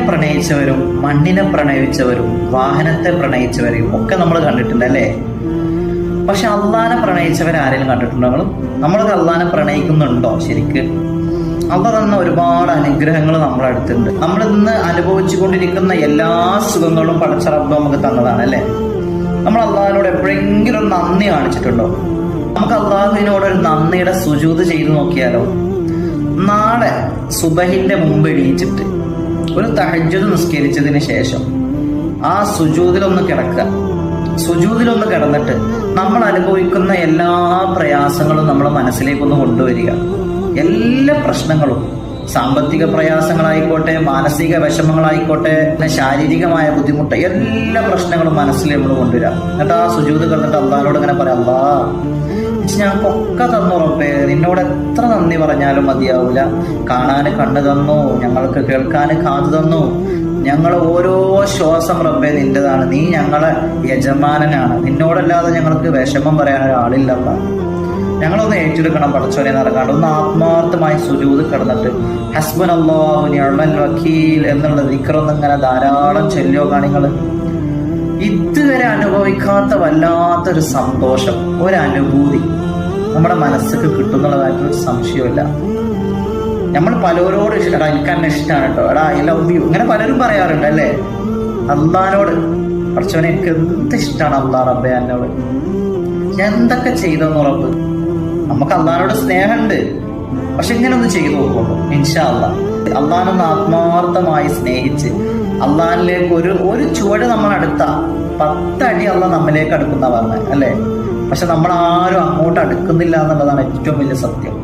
പ്രണയിച്ചവരും മണ്ണിനെ പ്രണയിച്ചവരും വാഹനത്തെ പ്രണയിച്ചവരെയും ഒക്കെ നമ്മൾ കണ്ടിട്ടുണ്ട് അല്ലേ? പക്ഷെ അള്ളാനെ പ്രണയിച്ചവരാരെങ്കിലും കണ്ടിട്ടുണ്ടോ? നമ്മളൊക്കെ അള്ളാനെ പ്രണയിക്കുന്നുണ്ടോ ശരിക്ക്? അള്ളാഹ് തന്ന ഒരുപാട് അനുഗ്രഹങ്ങൾ നമ്മുടെ അടുത്തുണ്ട്. നമ്മൾ ഇന്ന് അനുഭവിച്ചു കൊണ്ടിരിക്കുന്ന എല്ലാ സുഖങ്ങളും പടച്ച റബ്ബ് നമുക്ക് തന്നതാണ് അല്ലേ? നമ്മൾ അള്ളാഹിനോട് എപ്പോഴെങ്കിലും ഒരു നന്ദി കാണിച്ചിട്ടുണ്ടോ? നമുക്ക് അള്ളാഹുവിനോട് ഒരു നന്ദിയുടെ സുജൂദ് ചെയ്തു നോക്കിയാലോ? നാളെ സുബഹിന്റെ മുമ്പ് എണീച്ചിട്ട് ഒരു തഹജ്ജുദ് നിസ്കരിച്ചതിന് ശേഷം ആ സുജൂദിലൊന്ന് കിടക്കുക. സുജൂദിലൊന്ന് കിടന്നിട്ട് നമ്മൾ അനുഭവിക്കുന്ന എല്ലാ പ്രയാസങ്ങളും നമ്മുടെ മനസ്സിലേക്കൊന്ന് കൊണ്ടുവരിക. എല്ലാ പ്രശ്നങ്ങളും, സാമ്പത്തിക പ്രയാസങ്ങളായിക്കോട്ടെ, മാനസിക വിഷമങ്ങളായിക്കോട്ടെ, ശാരീരികമായ ബുദ്ധിമുട്ട്, എല്ലാ പ്രശ്നങ്ങളും മനസ്സിൽ നമ്മൾ കൊണ്ടുവരിക. എന്നിട്ട് ആ സുജൂദ് കിടന്നിട്ട് അള്ളാഹിനോട് ഇങ്ങനെ പറയാം, അല്ലാഹ് ഞങ്ങൾക്കൊക്കെ തന്നു റബ്ബേ, നിന്നോട് എത്ര നന്ദി പറഞ്ഞാലും മതിയാവൂല. കാണാന് കണ്ണ് തന്നു, ഞങ്ങൾക്ക് കേൾക്കാന് കാത് തന്നു, ഞങ്ങൾ ഓരോ ശ്വാസം റബ്ബേ നിന്റേതാണ്. നീ ഞങ്ങളെ യജമാനനാണ്, നിന്നോടല്ലാതെ ഞങ്ങൾക്ക് വിഷമം പറയാൻ ഒരാളില്ലല്ല. ഞങ്ങളൊന്ന് ഏറ്റെടുക്കണം പടച്ചോനെ നടക്കാണ്ട് ഒന്ന് ആത്മാർത്ഥമായി സുജൂദ് കിടന്നിട്ട് ഹസ്ബുനല്ലാഹു നിഅമൽ വക്കീൽ എന്നുള്ള ദിക്റൊന്നും ഇങ്ങനെ ധാരാളം ചൊല്ലോ കാണിങ്ങള്. ഇതുവരെ അനുഭവിക്കാത്ത വല്ലാത്തൊരു സന്തോഷം, ഒരനുഭൂതി നമ്മുടെ മനസ്സിക്ക് കിട്ടുന്നുള്ള കാര്യത്തിൽ ഒരു സംശയമില്ല. നമ്മൾ പലരോട് എടാ എനിക്ക് എന്നെ ഇഷ്ടമാണ് കേട്ടോ, എടാ ഐ ലവ് യു, ഇങ്ങനെ പലരും പറയാറുണ്ട് അല്ലേ? അള്ളാഹിനോട് പഠിച്ചവനെ എനിക്ക് എന്ത് ഇഷ്ടമാണ് അള്ളാഹ് റബ്ബേ എന്നോട്, ഞാൻ എന്തൊക്കെ ചെയ്തെന്ന് ഉറപ്പ്. നമുക്ക് അള്ളാഹിനോട് സ്നേഹമുണ്ട്, പക്ഷെ ഇങ്ങനെ ഒന്ന് ചെയ്തു നോക്കുള്ളൂ. ഇൻഷാ അള്ളാഹ് അള്ളാഹിനൊന്ന് ആത്മാർത്ഥമായി സ്നേഹിച്ച് അള്ളാഹിലേക്ക് ഒരു ചുവട് നമ്മൾ അടുത്ത 10 അടി അള്ളാഹ് നമ്മിലേക്ക് അടുക്കുന്ന പറഞ്ഞത് അല്ലേ? പക്ഷെ നമ്മൾ ആരും അങ്ങോട്ട് അടുക്കുന്നില്ല എന്നുള്ളതാണ് ഏറ്റവും വലിയ സത്യം.